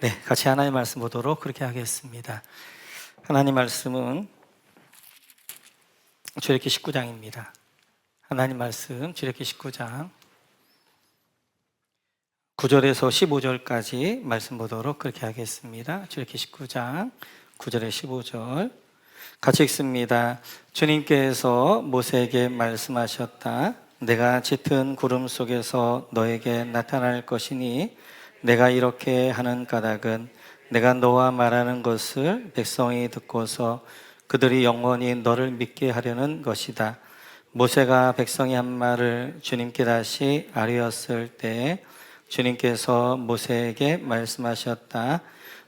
네, 같이 하나님 말씀 보도록 그렇게 하겠습니다. 하나님 말씀은 출애굽기 19장입니다. 하나님 말씀 출애굽기 19장 9절에서 15절까지 말씀 보도록 그렇게 하겠습니다. 출애굽기 19장 9절에 15절 같이 읽습니다. 주님께서 모세에게 말씀하셨다. 내가 짙은 구름 속에서 너에게 나타날 것이니 내가 이렇게 하는 까닭은 내가 너와 말하는 것을 백성이 듣고서 그들이 영원히 너를 믿게 하려는 것이다. 모세가 백성이 한 말을 주님께 다시 아뢰었을 때 주님께서 모세에게 말씀하셨다.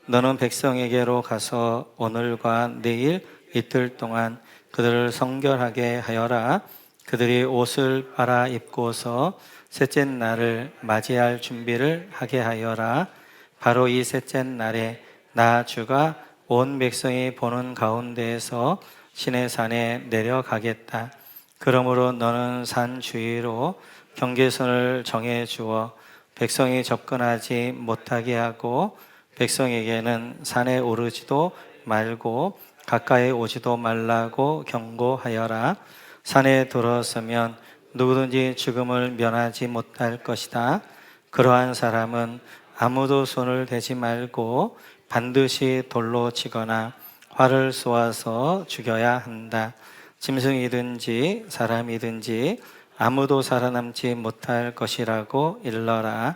너는 백성에게로 가서 오늘과 내일 이틀 동안 그들을 성결하게 하여라. 그들이 옷을 빨아 입고서 셋째 날을 맞이할 준비를 하게 하여라. 바로 이 셋째 날에 나 주가 온 백성이 보는 가운데에서 시내산에 내려가겠다. 그러므로 너는 산 주위로 경계선을 정해 주어 백성이 접근하지 못하게 하고 백성에게는 산에 오르지도 말고 가까이 오지도 말라고 경고하여라. 산에 들어서면 누구든지 죽음을 면하지 못할 것이다. 그러한 사람은 아무도 손을 대지 말고 반드시 돌로 치거나 활을 쏘아서 죽여야 한다. 짐승이든지 사람이든지 아무도 살아남지 못할 것이라고 일러라.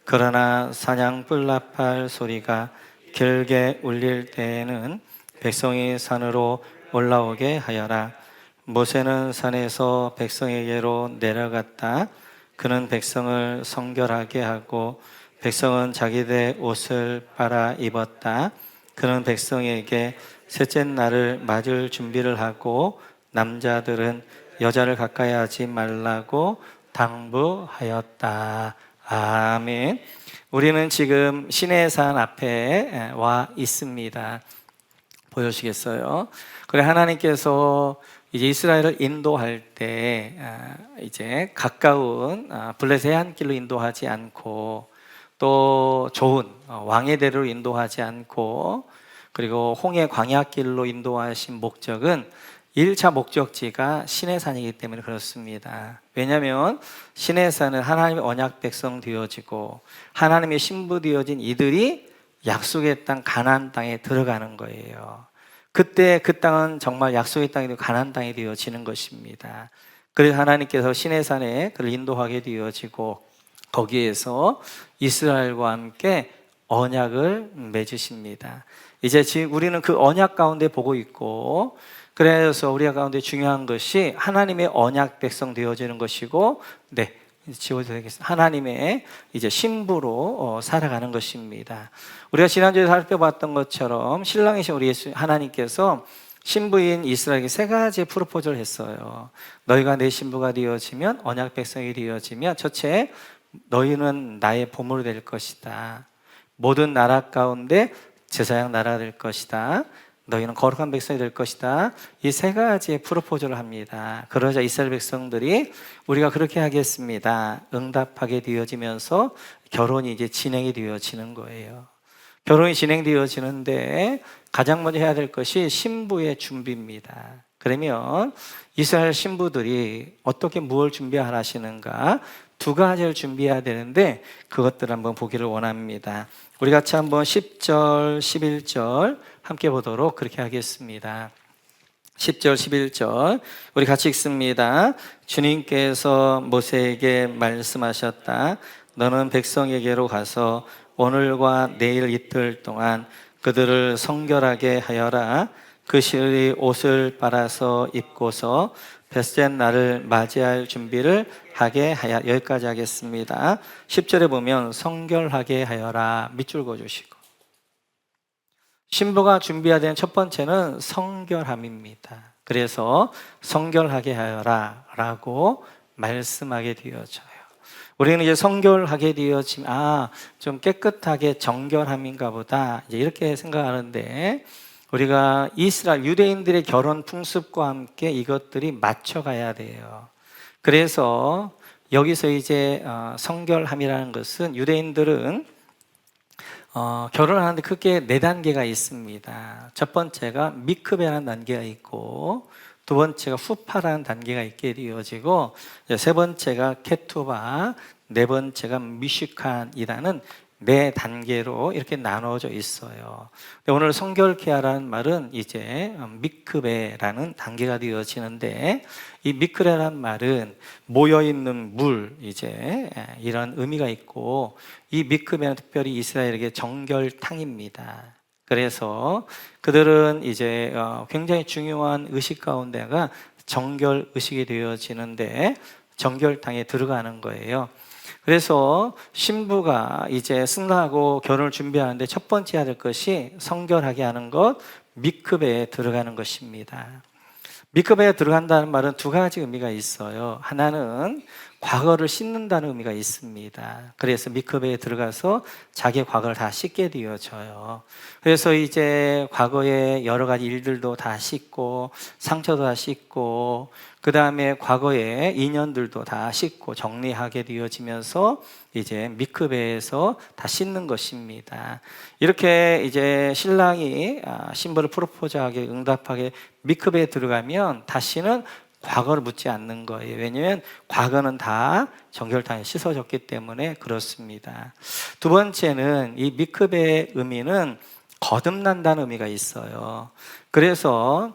그러나 사냥 뿔나팔 소리가 길게 울릴 때에는 백성이 산으로 올라오게 하여라. 모세는 산에서 백성에게로 내려갔다. 그는 백성을 성결하게 하고 백성은 자기들 옷을 빨아 입었다. 그는 백성에게 셋째 날을 맞을 준비를 하고 남자들은 여자를 가까이 하지 말라고 당부하였다. 아멘. 우리는 지금 시내산 앞에 와 있습니다. 보여주시겠어요? 그래, 하나님께서 이제 이스라엘을 인도할 때 이제 가까운 블레셋 해안길로 인도하지 않고 또 좋은 왕의 대로로 인도하지 않고 그리고 홍해 광야길로 인도하신 목적은 1차 목적지가 시내산이기 때문에 그렇습니다. 왜냐하면 시내산은 하나님의 언약 백성 되어지고 하나님의 신부 되어진 이들이 약속의 땅 가나안 땅에 들어가는 거예요. 그때 그 땅은 정말 약속의 땅이 되고 가나안 땅이 되어지는 것입니다. 그래서 하나님께서 시내산에 그를 인도하게 되어지고 거기에서 이스라엘과 함께 언약을 맺으십니다. 이제 지금 우리는 그 언약 가운데 보고 있고, 그래서 우리 가운데 중요한 것이 하나님의 언약 백성 되어지는 것이고, 네, 지워도 되겠습니다. 하나님의 이제 신부로 살아가는 것입니다. 우리가 지난주에 살펴봤던 것처럼 신랑이신 우리 예수 하나님께서 신부인 이스라엘에게 세 가지 프로포즈를 했어요. 너희가 내 신부가 되어지면, 언약 백성이 되어지면 첫째, 너희는 나의 보물이 될 것이다. 모든 나라 가운데 제사장 나라가 될 것이다. 너희는 거룩한 백성이 될 것이다. 이 세 가지의 프로포즈를 합니다. 그러자 이스라엘 백성들이 우리가 그렇게 하겠습니다. 응답하게 되어지면서 결혼이 이제 진행이 되어지는 거예요. 결혼이 진행되어지는데 가장 먼저 해야 될 것이 신부의 준비입니다. 그러면 이스라엘 신부들이 어떻게 무엇을 준비하시는가? 두 가지를 준비해야 되는데 그것들을 한번 보기를 원합니다. 우리 같이 한번 10절, 11절 함께 보도록 그렇게 하겠습니다. 10절, 11절 우리 같이 읽습니다. 주님께서 모세에게 말씀하셨다. 너는 백성에게로 가서 오늘과 내일 이틀 동안 그들을 성결하게 하여라. 그들이 옷을 빨아서 입고서 셋째 날을 맞이할 준비를 하게 하여. 여기까지 하겠습니다. 10절에 보면 성결하게 하여라 밑줄 그어주시고, 신부가 준비해야 되는 첫 번째는 성결함입니다. 그래서 성결하게 하여라 라고 말씀하게 되어져요. 우리는 이제 성결하게 되어지면 좀 깨끗하게 정결함인가 보다 이제 이렇게 생각하는데, 우리가 이스라엘 유대인들의 결혼 풍습과 함께 이것들이 맞춰가야 돼요. 그래서 여기서 이제 성결함이라는 것은 유대인들은 결혼하는데 크게 4단계가 있습니다. 첫 번째가 미크베라는 단계가 있고, 두 번째가 후파라는 단계가 있게 되어지고, 세 번째가 케투바, 네 번째가 미슈칸이라는 4단계로 이렇게 나눠져 있어요. 오늘 성결케하라는 말은 이제 미크베라는 단계가 되어지는데, 이 미크베라는 말은 모여있는 물, 이제 이런 의미가 있고, 이 미크베는 특별히 이스라엘에게 정결탕입니다. 그래서 그들은 이제 굉장히 중요한 의식 가운데가 정결 의식이 되어지는데, 정결탕에 들어가는 거예요. 그래서 신부가 이제 승낙하고 결혼을 준비하는데 첫 번째 해야 될 것이 성결하게 하는 것, 미크베에 들어가는 것입니다. 미크베에 들어간다는 말은 2가지 의미가 있어요. 하나는 과거를 씻는다는 의미가 있습니다. 그래서 미크베에 들어가서 자기의 과거를 다 씻게 되어져요. 그래서 이제 과거의 여러 가지 일들도 다 씻고, 상처도 다 씻고, 그 다음에 과거의 인연들도 다 씻고 정리하게 되어지면서 이제 미크베에서 다 씻는 것입니다. 이렇게 이제 신랑이 신부를 프로포즈하게 응답하게 미크베에 들어가면 다시는 과거를 묻지 않는 거예요. 왜냐하면 과거는 다 정결탕에 씻어졌기 때문에 그렇습니다. 두 번째는 이 미크베의 의미는 거듭난다는 의미가 있어요. 그래서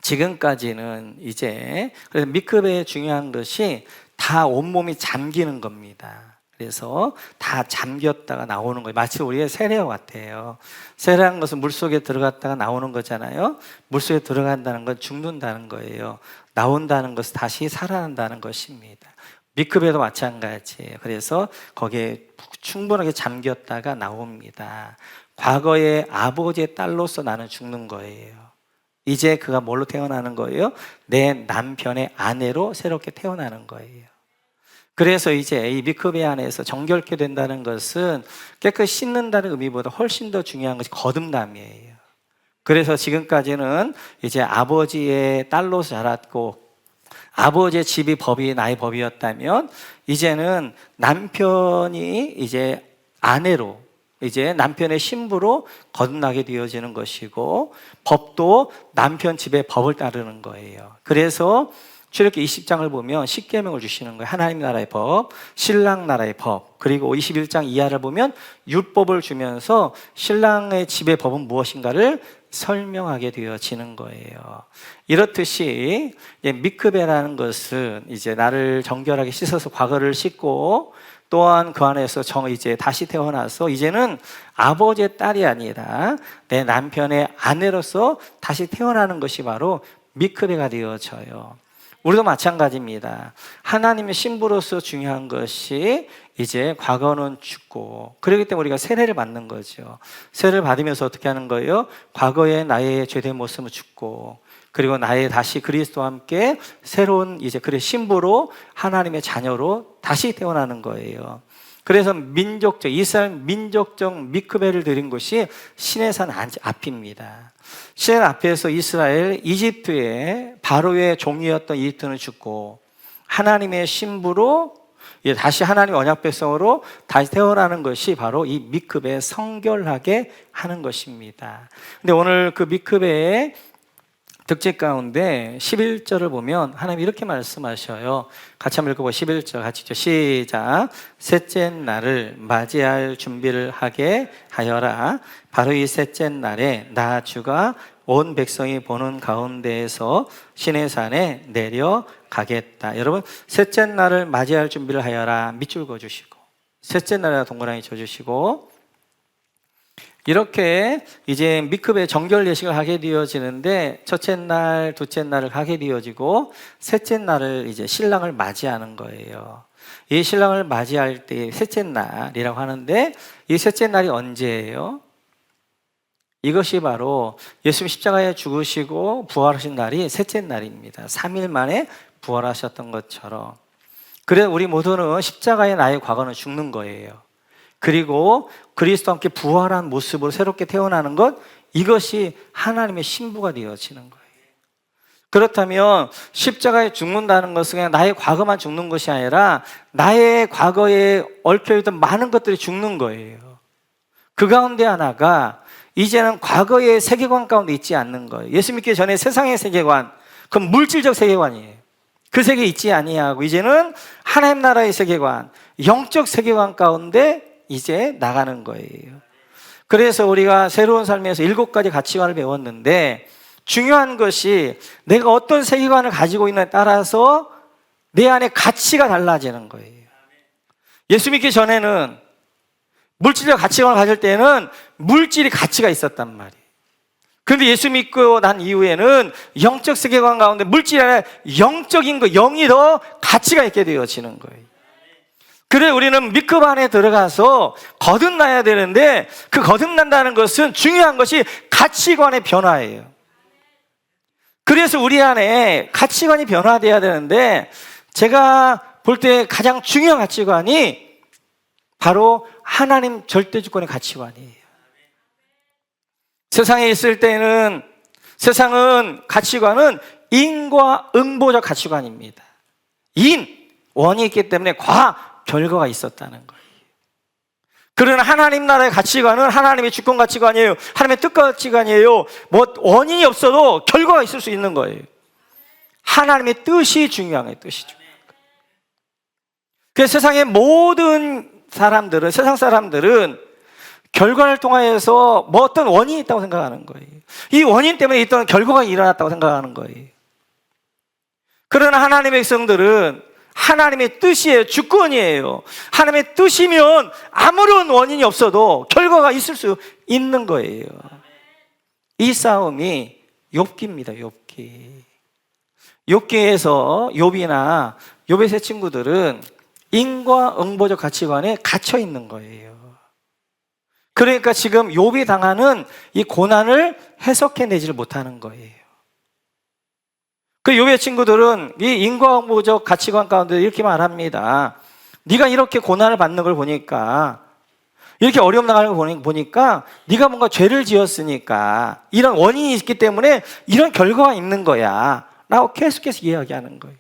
지금까지는 이제, 그래서 미크베의 중요한 것이 다 온몸이 잠기는 겁니다. 그래서 다 잠겼다가 나오는 거예요. 마치 우리의 세례와 같아요. 세례한 것은 물속에 들어갔다가 나오는 거잖아요. 물속에 들어간다는 건 죽는다는 거예요. 나온다는 것은 다시 살아난다는 것입니다. 미크베도 마찬가지예요. 그래서 거기에 충분하게 잠겼다가 나옵니다. 과거의 아버지의 딸로서 나는 죽는 거예요. 이제 그가 뭘로 태어나는 거예요? 내 남편의 아내로 새롭게 태어나는 거예요. 그래서 이제 이 미크베 안에서 정결케 된다는 것은 깨끗이 씻는다는 의미보다 훨씬 더 중요한 것이 거듭남이에요. 그래서 지금까지는 이제 아버지의 딸로서 자랐고, 아버지의 집이 법이 나의 법이었다면, 이제는 남편이 이제 아내로, 이제 남편의 신부로 거듭나게 되어지는 것이고, 법도 남편 집의 법을 따르는 거예요. 그래서 출애굽기 20장을 보면 10계명을 주시는 거예요. 하나님 나라의 법, 신랑 나라의 법, 그리고 21장 이하를 보면 율법을 주면서 신랑의 집의 법은 무엇인가를 설명하게 되어지는 거예요. 이렇듯이 미크베라는 것은 이제 나를 정결하게 씻어서 과거를 씻고, 또한 그 안에서 이제 다시 태어나서 이제는 아버지의 딸이 아니라 내 남편의 아내로서 다시 태어나는 것이 바로 미크베가 되어져요. 우리도 마찬가지입니다. 하나님의 신부로서 중요한 것이 이제 과거는 죽고, 그렇기 때문에 우리가 세례를 받는 거죠. 세례를 받으면서 어떻게 하는 거예요? 과거의 나의 죄된 모습은 죽고, 그리고 나의 다시 그리스도와 함께 새로운 이제 그의 신부로 하나님의 자녀로 다시 태어나는 거예요. 그래서 이스라엘 민족적 미크베를 드린 곳이 시내산 앞입니다. 시내 앞에서 이스라엘, 이집트의 바로의 종이었던 이집트는 죽고, 하나님의 신부로 다시 하나님의 언약 백성으로 다시 태어나는 것이 바로 이 미크베 성결하게 하는 것입니다. 근데 오늘 그 미크베의 특집 가운데 11절을 보면 하나님 이렇게 말씀하셔요. 같이 한번 읽어보고 11절 같이 읽죠. 시작. 셋째 날을 맞이할 준비를 하게 하여라. 바로 이 셋째 날에 나 주가 온 백성이 보는 가운데에서 시내산에 내려가겠다. 여러분, 셋째 날을 맞이할 준비를 하여라. 밑줄 그어주시고, 셋째 날에 동그라미 쳐주시고, 이렇게 이제 미크베 정결 예식을 하게 되어지는데, 첫째 날, 둘째 날을 하게 되어지고, 셋째 날을 이제 신랑을 맞이하는 거예요. 이 신랑을 맞이할 때 셋째 날이라고 하는데, 이 셋째 날이 언제예요? 이것이 바로 예수님 십자가에 죽으시고 부활하신 날이 셋째 날입니다. 3일 만에 부활하셨던 것처럼. 그래서 우리 모두는 십자가에 나의 과거는 죽는 거예요. 그리고 그리스도와 함께 부활한 모습으로 새롭게 태어나는 것, 이것이 하나님의 신부가 되어지는 거예요. 그렇다면 십자가에 죽는다는 것은 그냥 나의 과거만 죽는 것이 아니라 나의 과거에 얽혀있던 많은 것들이 죽는 거예요. 그 가운데 하나가 이제는 과거의 세계관 가운데 있지 않는 거예요. 예수 믿기 전에 세상의 세계관, 그건 물질적 세계관이에요. 그 세계에 있지 아니하고 이제는 하나님 나라의 세계관, 영적 세계관 가운데 이제 나가는 거예요. 그래서 우리가 새로운 삶에서 7가지 가치관을 배웠는데, 중요한 것이 내가 어떤 세계관을 가지고 있느냐에 따라서 내 안에 가치가 달라지는 거예요. 예수 믿기 전에는 물질적 가치관을 가질 때는 물질이 가치가 있었단 말이에요. 그런데 예수 믿고 난 이후에는 영적 세계관 가운데 물질이 아니라 영적인 거, 영이 더 가치가 있게 되어지는 거예요. 그래 우리는 B급 안에 들어가서 거듭나야 되는데, 그 거듭난다는 것은 중요한 것이 가치관의 변화예요. 그래서 우리 안에 가치관이 변화돼야 되는데, 제가 볼 때 가장 중요한 가치관이 바로 하나님 절대주권의 가치관이에요. 세상에 있을 때는 세상은 가치관은 인과 응보적 가치관입니다. 인, 원이 있기 때문에 과, 결과가 있었다는 거예요. 그러나 하나님 나라의 가치관은 하나님의 주권 가치관이에요. 하나님의 뜻 가치관이에요. 뭐 원인이 없어도 결과가 있을 수 있는 거예요. 하나님의 뜻이 중요한 거예요. 뜻이 중요한 거예요. 그래서 세상의 모든 사람들은, 세상 사람들은 결과를 통하여서 뭐 어떤 원인이 있다고 생각하는 거예요. 이 원인 때문에 있던 결과가 일어났다고 생각하는 거예요. 그러나 하나님의 백성들은 하나님의 뜻이에요. 주권이에요. 하나님의 뜻이면 아무런 원인이 없어도 결과가 있을 수 있는 거예요. 이 싸움이 욥기입니다. 욥기. 욥기에서 욥이나 욥의 세 친구들은 인과 응보적 가치관에 갇혀 있는 거예요. 그러니까 지금 욥이 당하는 이 고난을 해석해내지를 못하는 거예요. 그 욥의 친구들은 이 인과응보적 가치관 가운데 이렇게 말합니다. 네가 이렇게 고난을 받는 걸 보니까, 이렇게 어려움 나가는 걸 보니까 네가 뭔가 죄를 지었으니까 이런 원인이 있기 때문에 이런 결과가 있는 거야 라고 계속해서 이야기하는 거예요.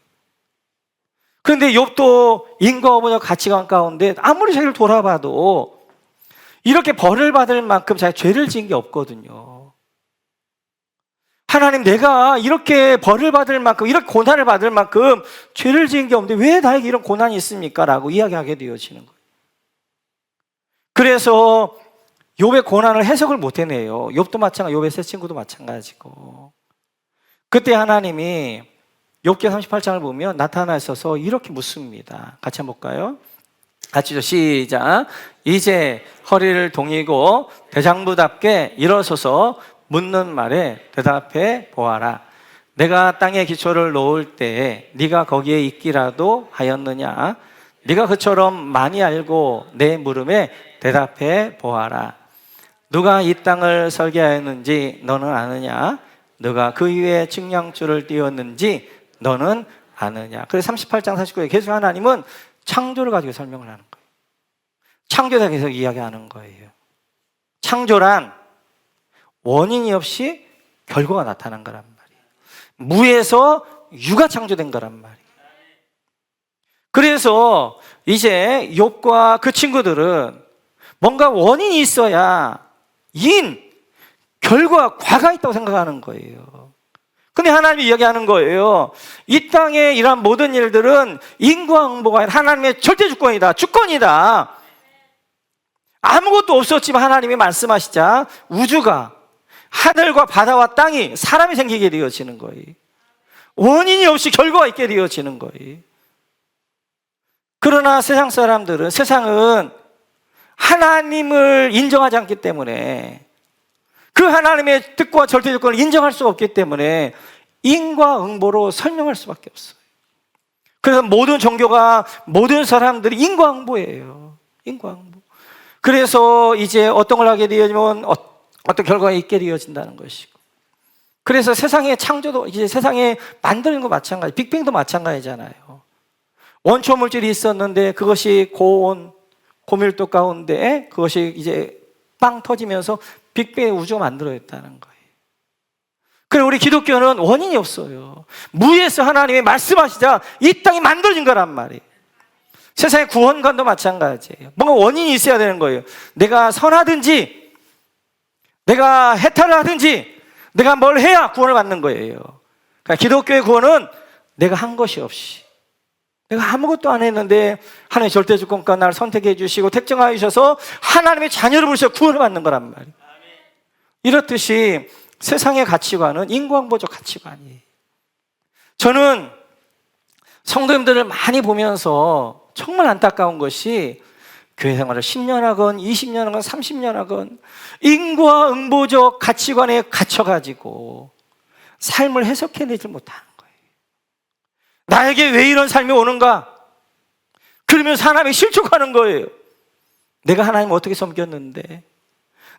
그런데 욥도 인과응보적 가치관 가운데 아무리 자기를 돌아봐도 이렇게 벌을 받을 만큼 자기가 죄를 지은 게 없거든요. 하나님, 내가 이렇게 벌을 받을 만큼, 이렇게 고난을 받을 만큼 죄를 지은 게 없는데 왜 나에게 이런 고난이 있습니까? 라고 이야기하게 되어지는 거예요. 그래서 욥의 고난을 해석을 못 해내요. 욥도 마찬가지고 욥의 세 친구도 마찬가지고. 그때 하나님이 욥기 38장을 보면 나타나셔서 이렇게 묻습니다. 같이 한번 볼까요? 같이죠. 시작. 이제 허리를 동이고 대장부답게 일어서서 묻는 말에 대답해 보아라. 내가 땅에 기초를 놓을 때에 네가 거기에 있기라도 하였느냐? 네가 그처럼 많이 알고 내 물음에 대답해 보아라. 누가 이 땅을 설계하였는지 너는 아느냐? 누가 그 위에 측량줄을 띄웠는지 너는 아느냐? 그래서 38장 49에 계속 하나님은 창조를 가지고 설명을 하는 거예요. 창조에 계속 이야기하는 거예요. 창조란 원인이 없이 결과가 나타난 거란 말이에요. 무에서 유가 창조된 거란 말이에요. 그래서 이제 욥과 그 친구들은 뭔가 원인이 있어야 결과, 과가 있다고 생각하는 거예요. 근데 하나님이 이야기하는 거예요. 이 땅에 이러한 모든 일들은 인과응보가 아니라 하나님의 절대 주권이다. 주권이다. 아무것도 없었지만 하나님이 말씀하시자 우주가, 하늘과 바다와 땅이, 사람이 생기게 되어지는 거예요. 원인이 없이 결과가 있게 되어지는 거예요. 그러나 세상은 하나님을 인정하지 않기 때문에, 그 하나님의 뜻과 절대주권을 인정할 수가 없기 때문에 인과응보로 설명할 수밖에 없어요. 그래서 모든 종교가, 모든 사람들이 인과응보예요. 인과응보. 그래서 이제 어떤 걸 하게 되면 어떤 결과가 있게 되어진다는 것이고, 그래서 세상의 창조도, 이제 세상에 만드는 거 마찬가지, 빅뱅도 마찬가지잖아요. 원초 물질이 있었는데 그것이 고밀도 가운데 그것이 이제 빵 터지면서 빅뱅의 우주가 만들어졌다는 거예요. 그리고 우리 기독교는 원인이 없어요. 무에서 하나님이 말씀하시자 이 땅이 만들어진 거란 말이에요. 세상의 구원관도 마찬가지예요. 뭔가 원인이 있어야 되는 거예요. 내가 선하든지 내가 해탈을 하든지 내가 뭘 해야 구원을 받는 거예요. 그러니까 기독교의 구원은 내가 한 것이 없이, 내가 아무것도 안 했는데 하나님의 절대주권과 나를 선택해 주시고 택정하여 주셔서 하나님의 자녀를 부르셔서 구원을 받는 거란 말이에요. 이렇듯이 세상의 가치관은 인과응보적 가치관이에요. 저는 성도님들을 많이 보면서 정말 안타까운 것이 교회 생활을 10년 하건 20년 하건 30년 하건 인과응보적 가치관에 갇혀가지고 삶을 해석해내지 못하는 거예요. 나에게 왜 이런 삶이 오는가? 그러면서 하나님이 실족하는 거예요. 내가 하나님 어떻게 섬겼는데,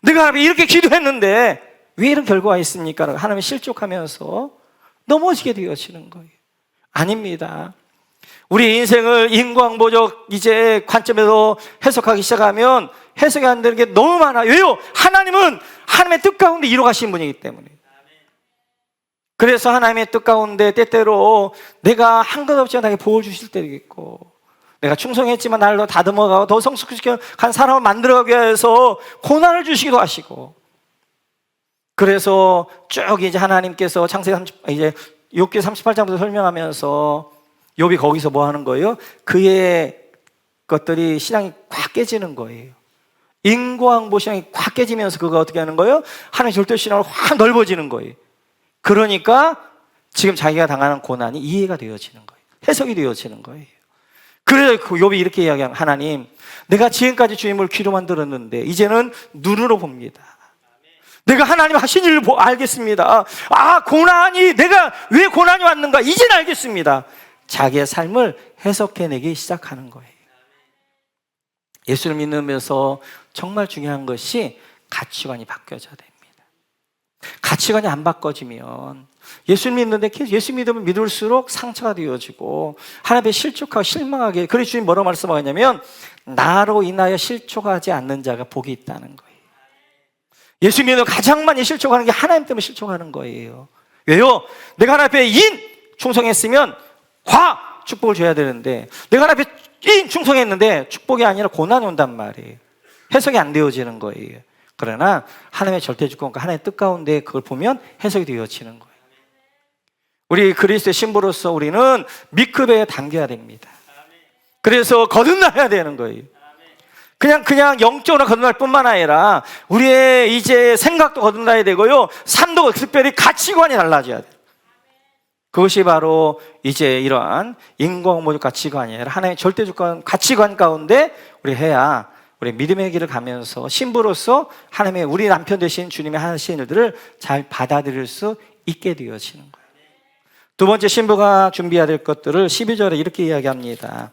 내가 하나님 이렇게 기도했는데 왜 이런 결과가 있습니까? 하나님이 실족하면서 넘어지게 되어지는 거예요. 아닙니다. 우리 인생을 인과응보적 이제 관점에서 해석하기 시작하면 해석이 안 되는 게 너무 많아요. 왜요? 하나님은 하나님의 뜻 가운데 이루어가신 분이기 때문에. 그래서 하나님의 뜻 가운데 때때로 내가 한 것 없이 나에게 보호 주실 때도 있고, 내가 충성했지만 나를 더 다듬어가고 더 성숙시켜 간 사람을 만들어가기 위해서 고난을 주시기도 하시고, 그래서 쭉 이제 하나님께서 창세기 6기 38장부터 설명하면서 욥이 거기서 뭐 하는 거예요? 그의 것들이 신앙이 꽉 깨지는 거예요. 인과응보 신앙이 꽉 깨지면서 그가 어떻게 하는 거예요? 하나님의 절대 신앙으로 확 넓어지는 거예요. 그러니까 지금 자기가 당하는 고난이 이해가 되어지는 거예요. 해석이 되어지는 거예요. 그래서 욥이 이렇게 이야기하면, 하나님, 내가 지금까지 주님을 귀로만 들었는데 이제는 눈으로 봅니다. 내가 하나님 하신 일을 알겠습니다. 아, 고난이, 내가 왜 고난이 왔는가 이제는 알겠습니다. 자기의 삶을 해석해내기 시작하는 거예요. 예수를 믿으면서 정말 중요한 것이 가치관이 바뀌어져야 됩니다. 가치관이 안 바꿔지면 예수를 믿는데 계속 예수 믿으면 믿을수록 상처가 되어지고 하나님의 실족하고 실망하게. 그래서 주님 뭐라고 말씀하냐면, 나로 인하여 실족하지 않는 자가 복이 있다는 거예요. 예수 믿으면 가장 많이 실족하는 게 하나님 때문에 실족하는 거예요. 왜요? 내가 하나님 앞에 충성했으면 축복을 줘야 되는데, 내가 하나님 앞에 충성했는데 축복이 아니라 고난이 온단 말이에요. 해석이 안 되어지는 거예요. 그러나 하나님의 절대주권과 하나님의 뜻 가운데 그걸 보면 해석이 되어지는 거예요. 우리 그리스도의 신부로서 우리는 미크베에 담겨야 됩니다. 그래서 거듭나야 되는 거예요. 그냥 영적으로 거듭날 뿐만 아니라 우리의 이제 생각도 거듭나야 되고요, 삶도 특별히 가치관이 달라져야 돼요. 그것이 바로 이제 이러한 인과응보적 가치관이 아니라 하나님의 절대주권 가치관 가운데 우리 해야 우리 믿음의 길을 가면서 신부로서 하나님의 우리 남편 되신 주님의 하신 일들을 잘 받아들일 수 있게 되어지는 거예요. 두 번째, 신부가 준비해야 될 것들을 12절에 이렇게 이야기합니다.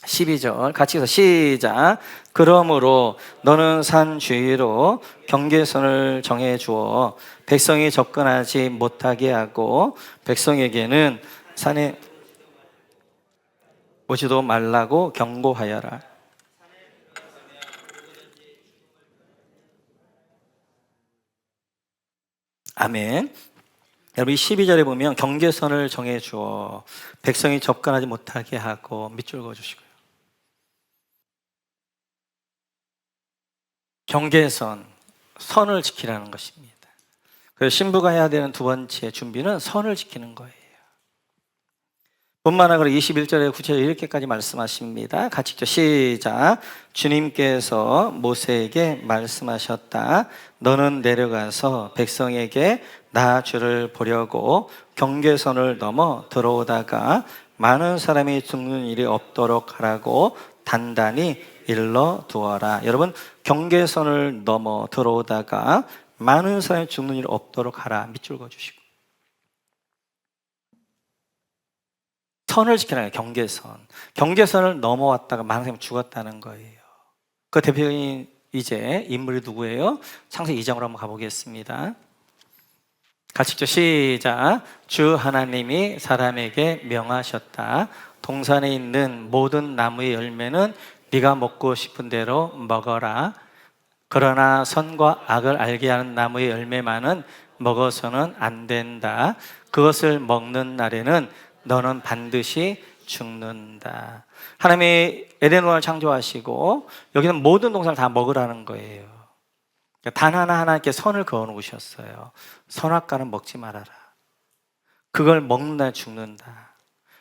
12절 같이 해서 시작. 그러므로 너는 산 주위로 경계선을 정해 주어 백성이 접근하지 못하게 하고 백성에게는 산에 오지도 말라고 경고하여라. 아멘. 여러분, 이 12절에 보면 경계선을 정해 주어 백성이 접근하지 못하게 하고, 밑줄 그어주시고요. 경계선, 선을 지키라는 것입니다. 그래서 신부가 해야 되는 두 번째 준비는 선을 지키는 거예요. 뿐만 아니라 21절에 구체적으로 이렇게까지 말씀하십니다. 같이 읽죠. 시작. 주님께서 모세에게 말씀하셨다. 너는 내려가서 백성에게 나 주를 보려고 경계선을 넘어 들어오다가 많은 사람이 죽는 일이 없도록 하라고 단단히 일러두어라. 여러분, 경계선을 넘어 들어오다가 많은 사람이 죽는 일 없도록 하라. 밑줄 그어주시고. 선을 지키라는 경계선. 경계선을 넘어왔다가 많은 사람이 죽었다는 거예요. 그 대표적인 이제 인물이 누구예요? 창세기 2장으로 한번 가보겠습니다. 같이 읽죠. 시작. 주 하나님이 사람에게 명하셨다. 동산에 있는 모든 나무의 열매는 네가 먹고 싶은 대로 먹어라. 그러나 선과 악을 알게 하는 나무의 열매만은 먹어서는 안 된다. 그것을 먹는 날에는 너는 반드시 죽는다. 하나님이 에덴원을 창조하시고 여기는 모든 동산을 다 먹으라는 거예요. 단 하나 하나님께 선을 그어 놓으셨어요. 선악과는 먹지 말아라. 그걸 먹는다 죽는다.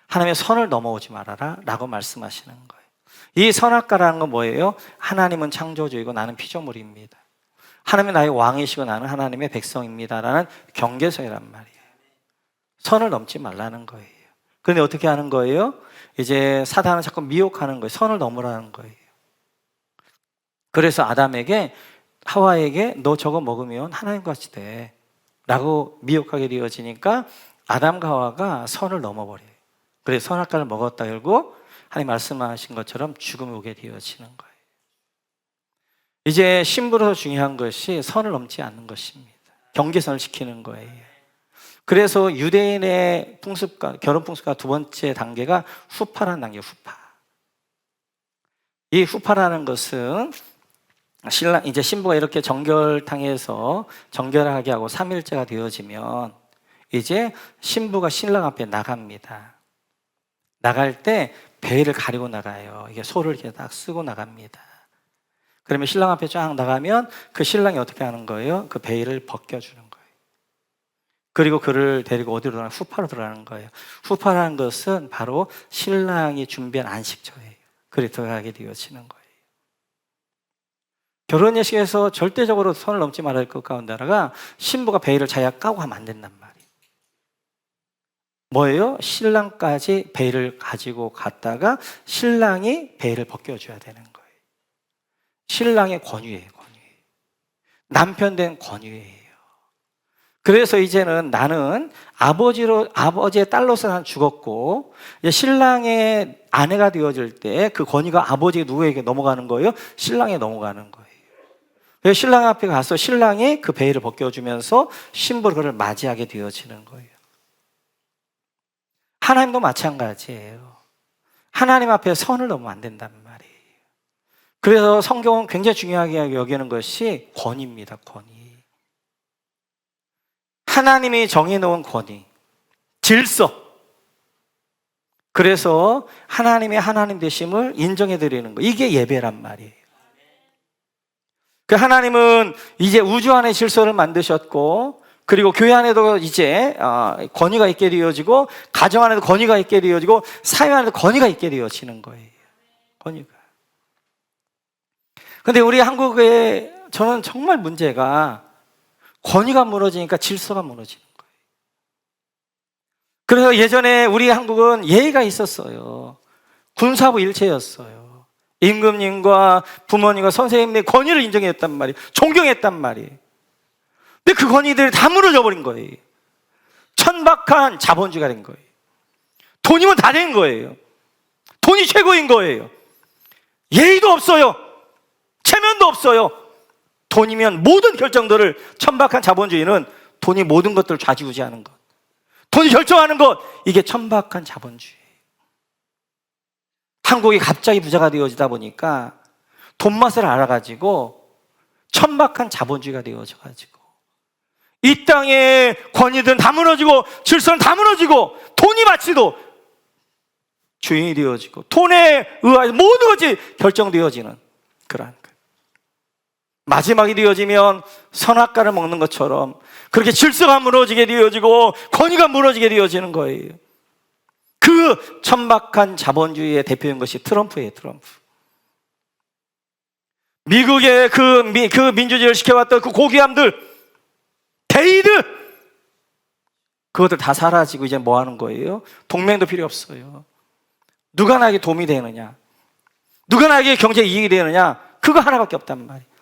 하나님의 선을 넘어오지 말아라 라고 말씀하시는 거예요. 이 선악과라는 건 뭐예요? 하나님은 창조주이고 나는 피조물입니다. 하나님은 나의 왕이시고 나는 하나님의 백성입니다 라는 경계선이란 말이에요. 선을 넘지 말라는 거예요. 그런데 어떻게 하는 거예요? 이제 사단은 자꾸 미혹하는 거예요. 선을 넘으라는 거예요. 그래서 아담에게, 하와에게 너 저거 먹으면 하나님같이 돼 라고 미혹하게 되어지니까 아담과 하와가 선을 넘어버려요. 그래서 선악과를 먹었다 결국 하나님 말씀하신 것처럼 죽음이 오게 되어지는 거예요. 이제 신부로서 중요한 것이 선을 넘지 않는 것입니다. 경계선을 지키는 거예요. 그래서 유대인의 풍습과 결혼 풍습과 두 번째 단계가 후파라는 단계예요. 후파. 이 후파라는 것은 신랑, 이제 신부가 이렇게 정결탕에서 정결하게 하고 3일째가 되어지면 이제 신부가 신랑 앞에 나갑니다. 나갈 때 베일을 가리고 나가요. 이게 소를 이렇게 딱 쓰고 나갑니다. 그러면 신랑 앞에 쫙 나가면 그 신랑이 어떻게 하는 거예요? 그 베일을 벗겨주는 거예요. 그리고 그를 데리고 어디로 들어가는? 후파로 들어가는 거예요. 후파라는 것은 바로 신랑이 준비한 안식처예요. 그래 들어가게 되어지는 거예요. 결혼 예식에서 절대적으로 선을 넘지 말아야 할 것 가운데 하나가 신부가 베일을 자기가 까고 하면 안 된단 말이에요. 뭐예요? 신랑까지 베일을 가지고 갔다가 신랑이 베일을 벗겨줘야 되는 거예요. 신랑의 권위예요, 권위. 남편 된 권위예요. 그래서 이제는 나는 아버지의 딸로서 난 죽었고, 이제 신랑의 아내가 되어질 때 그 권위가 아버지 누구에게 넘어가는 거예요? 신랑에 넘어가는 거예요. 그래서 신랑 앞에 가서 신랑이 그 베일을 벗겨주면서 신부를 그를 맞이하게 되어지는 거예요. 하나님도 마찬가지예요. 하나님 앞에 선을 넘으면 안 된단 말이에요. 그래서 성경은 굉장히 중요하게 여기는 것이 권위입니다. 권위. 하나님이 정해놓은 권위, 질서. 그래서 하나님의 하나님 되심을 인정해드리는 거, 이게 예배란 말이에요. 그 하나님은 이제 우주 안에 질서를 만드셨고, 그리고 교회 안에도 이제 권위가 있게 되어지고, 가정 안에도 권위가 있게 되어지고, 사회 안에도 권위가 있게 되어지는 거예요. 권위가. 근데 우리 한국에 저는 정말 문제가 권위가 무너지니까 질서가 무너지는 거예요. 그래서 예전에 우리 한국은 예의가 있었어요. 군사부 일체였어요. 임금님과 부모님과 선생님의 권위를 인정했단 말이에요. 존경했단 말이에요. 근데 그 권위들이 다 무너져 버린 거예요. 천박한 자본주의가 된 거예요. 돈이면 다 된 거예요. 돈이 최고인 거예요. 예의도 없어요. 체면도 없어요. 돈이면 모든 결정들을, 천박한 자본주의는 돈이 모든 것들을 좌지우지하는 것, 돈이 결정하는 것, 이게 천박한 자본주의예요. 한국이 갑자기 부자가 되어지다 보니까 돈맛을 알아가지고 천박한 자본주의가 되어져가지고 이 땅의 권위든 다 무너지고 질서는 다 무너지고 돈이 마치도 주인이 되어지고 돈에 의하여 모든 것이 결정되어지는 그러한 거예요. 마지막이 되어지면 선악과를 먹는 것처럼 그렇게 질서가 무너지게 되어지고 권위가 무너지게 되어지는 거예요. 그 천박한 자본주의의 대표인 것이 트럼프예요. 트럼프. 미국의 그 민주주의를 지켜왔던 그 고귀함들, 데이드, 그것들 다 사라지고 이제 뭐 하는 거예요? 동맹도 필요 없어요. 누가 나에게 도움이 되느냐, 누가 나에게 경제 이익이 되느냐, 그거 하나밖에 없단 말이에요.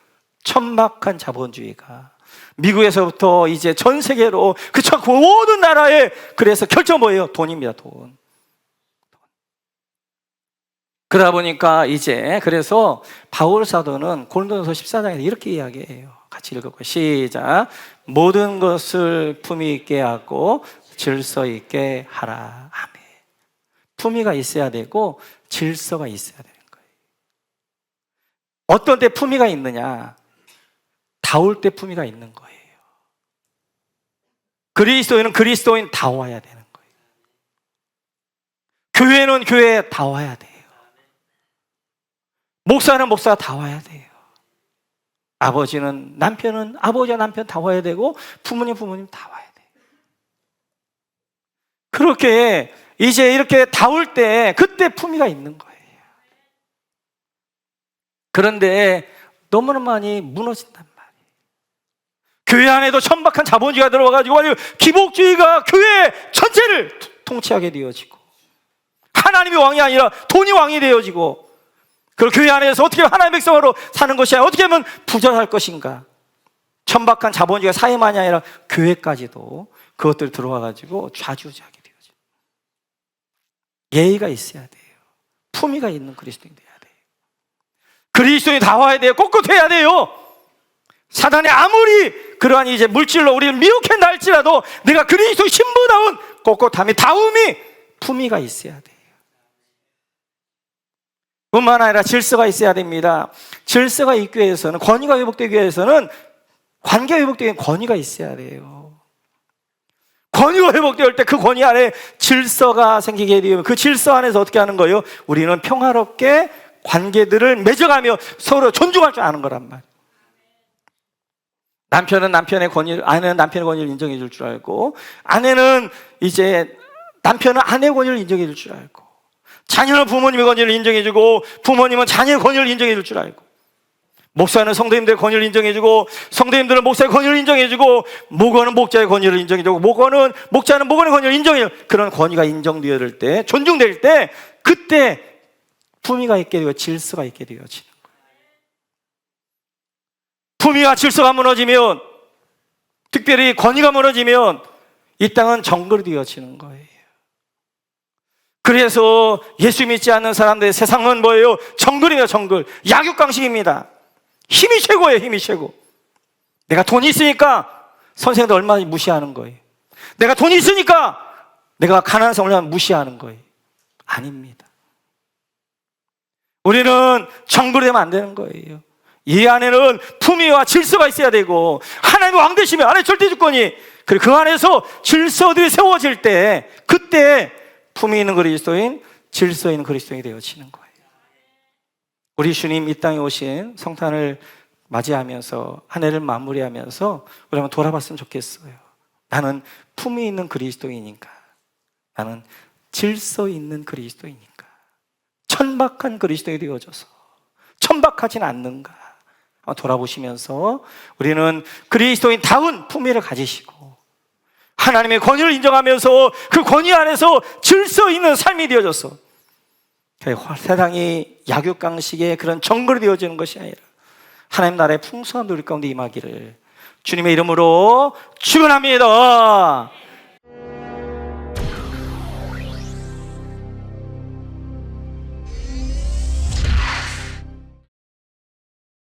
천박한 자본주의가 미국에서부터 이제 전 세계로 그 모든 나라에, 그래서 결정 뭐예요? 돈입니다. 돈. 그러다 보니까 이제, 그래서 바울 사도는 고린도전서 14장에서 이렇게 이야기해요. 같이 읽어볼까요? 시작. 모든 것을 품위 있게 하고 질서 있게 하라. 아멘. 품위가 있어야 되고 질서가 있어야 되는 거예요. 어떤 때 품위가 있느냐? 다울 때 품위가 있는 거예요. 그리스도인은 그리스도인다워야 되는 거예요. 교회는 교회에 다 와야 돼요. 목사는 목사가 다 와야 돼요. 아버지는 남편은 아버지와 남편 다 와야 되고 부모님 다 와야 돼요. 그렇게 이제 이렇게 다 올 때 그때 품위가 있는 거예요. 그런데 너무나 많이 무너진단 말이에요. 교회 안에도 천박한 자본주의가 들어와가지고 기복주의가 교회 전체를 통치하게 되어지고, 하나님이 왕이 아니라 돈이 왕이 되어지고, 그 교회 안에서 어떻게 하나님의 백성으로 사는 것이 아니라 어떻게 하면 부자 할 것인가. 천박한 자본주의가 사회만이 아니라 교회까지도 그것들이 들어와가지고 좌지우지하게 되어지고. 예의가 있어야 돼요. 품위가 있는 그리스도인이 돼야 돼요. 그리스도인이 다 와야 돼요. 꼿꼿해야 돼요. 사단이 아무리 그러한 이제 물질로 우리를 미혹한다 할지라도 내가 그리스도의 신부다운 꼿꼿함이, 다움이, 품위가 있어야 돼요. 뿐만 아니라 질서가 있어야 됩니다. 질서가 있기 위해서는, 권위가 회복되기 위해서는 관계가 회복되기 위해 권위가 있어야 돼요. 권위가 회복될 때 그 권위 안에 질서가 생기게 되면 그 질서 안에서 어떻게 하는 거예요? 우리는 평화롭게 관계들을 맺어가며 서로 존중할 줄 아는 거란 말이에요. 남편은 남편의 권위를, 아내는 남편의 권위를 인정해 줄 줄 알고, 아내는 이제 남편은 아내의 권위를 인정해 줄 줄 알고, 자녀는 부모님의 권위를 인정해 주고 부모님은 자녀의 권위를 인정해 줄 줄 알고, 목사는 성도님들의 권위를 인정해 주고 성도님들은 목사의 권위를 인정해 주고, 목원은 목자의 권위를 인정해 주고 목자는 목원의 권위를 인정해 주고, 그런 권위가 인정되어질 때, 존중될 때, 그때 품위가 있게 되고 질서가 있게 되어지는 거예요. 품위와 질서가 무너지면, 특별히 권위가 무너지면 이 땅은 정글이 되어지는 거예요. 그래서 예수 믿지 않는 사람들의 세상은 뭐예요? 정글이에요. 정글. 약육강식입니다. 힘이 최고예요. 힘이 최고. 내가 돈이 있으니까 선생님들 얼마나 무시하는 거예요. 내가 돈이 있으니까 내가 가난한 사람 얼마나 무시하는 거예요. 아닙니다. 우리는 정글이 되면 안 되는 거예요. 이 안에는 품위와 질서가 있어야 되고, 하나님의 왕 되시면 안에 절대주권이, 그리고 그 안에서 질서들이 세워질 때, 그때 품위 있는 그리스도인, 질서 있는 그리스도인이 되어지는 거예요. 우리 주님 이 땅에 오신 성탄을 맞이하면서, 한 해를 마무리하면서 우리 한번 돌아봤으면 좋겠어요. 나는 품위 있는 그리스도인인가? 나는 질서 있는 그리스도인인가? 천박한 그리스도인이 되어져서 천박하진 않는가? 돌아보시면서 우리는 그리스도인다운 품위를 가지시고 하나님의 권위를 인정하면서 그 권위 안에서 질서 있는 삶이 되어져서 세상이 약육강식의 그런 정글이 되어지는 것이 아니라 하나님 나라의 풍성한 우리 가운데 임하기를 주님의 이름으로 축원합니다.